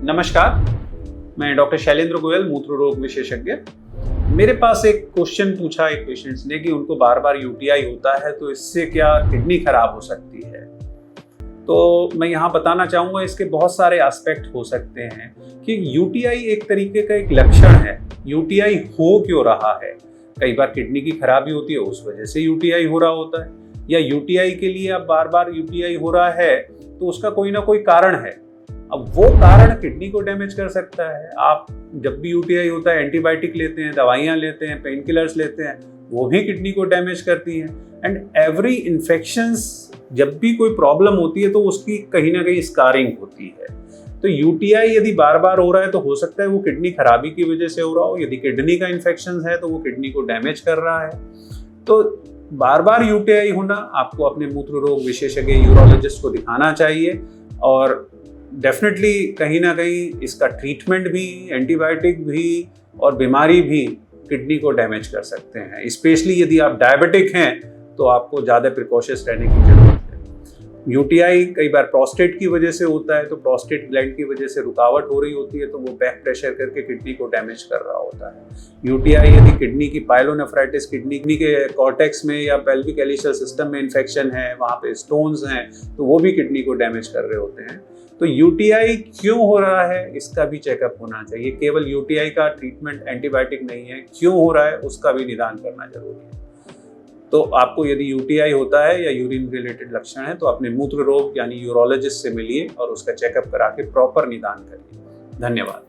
नमस्कार, मैं डॉक्टर शैलेंद्र गोयल, मूत्र रोग विशेषज्ञ। मेरे पास एक क्वेश्चन पूछा एक पेशेंट्स ने कि उनको बार बार यूटीआई होता है, तो इससे क्या किडनी खराब हो सकती है। तो मैं यहाँ बताना चाहूँगा, इसके बहुत सारे एस्पेक्ट हो सकते हैं कि यूटीआई एक तरीके का एक लक्षण है। यूटीआई हो क्यों रहा है? कई बार किडनी की खराबी होती है, उस वजह से यूटीआई हो रहा होता है, या यूटीआई के लिए अब बार बार यूटीआई हो रहा है तो उसका कोई ना कोई कारण है। अब वो कारण किडनी को डैमेज कर सकता है। आप जब भी यूटीआई होता है एंटीबायोटिक लेते हैं, दवाइयाँ लेते हैं, पेन किलर्स लेते हैं, वो भी किडनी को डैमेज करती हैं। एंड एवरी इन्फेक्शंस, जब भी कोई प्रॉब्लम होती है तो उसकी कहीं ना कहीं स्कारिंग होती है। तो यूटीआई यदि बार बार हो रहा है तो हो सकता है वो किडनी खराबी की वजह से हो रहा हो। यदि किडनी का इन्फेक्शन है तो वो किडनी को डैमेज कर रहा है। तो बार बार यूटीआई होना, आपको अपने मूत्र रोग विशेषज्ञ यूरोलॉजिस्ट को दिखाना चाहिए। और डेफिनेटली कहीं ना कहीं इसका ट्रीटमेंट भी, एंटीबायोटिक भी और बीमारी भी किडनी को डैमेज कर सकते हैं। स्पेशली यदि आप डायबिटिक हैं तो आपको ज़्यादा प्रिकॉशस रहने की जरूरत है। यूटीआई कई बार प्रोस्टेट की वजह से होता है, तो प्रोस्टेट ग्लैंड की वजह से रुकावट हो रही होती है, तो वो बैक प्रेशर करके किडनी को डैमेज कर रहा होता है। यूटीआई यदि किडनी की पाइलोनेफ्राइटिस, किडनी के कॉर्टेक्स में या पेल्विक एलिशियल सिस्टम में इन्फेक्शन है, वहाँ पे स्टोन्स हैं, तो वो भी किडनी को डैमेज कर रहे होते हैं। तो यूटीआई क्यों हो रहा है, इसका भी चेकअप होना चाहिए। केवल यूटीआई का ट्रीटमेंट एंटीबायोटिक नहीं है, क्यों हो रहा है उसका भी निदान करना जरूरी है। तो आपको यदि यूटीआई होता है या यूरिन रिलेटेड लक्षण है तो अपने मूत्र रोग यानी यूरोलॉजिस्ट से मिलिए और उसका चेकअप करा के प्रॉपर निदान करिए। धन्यवाद।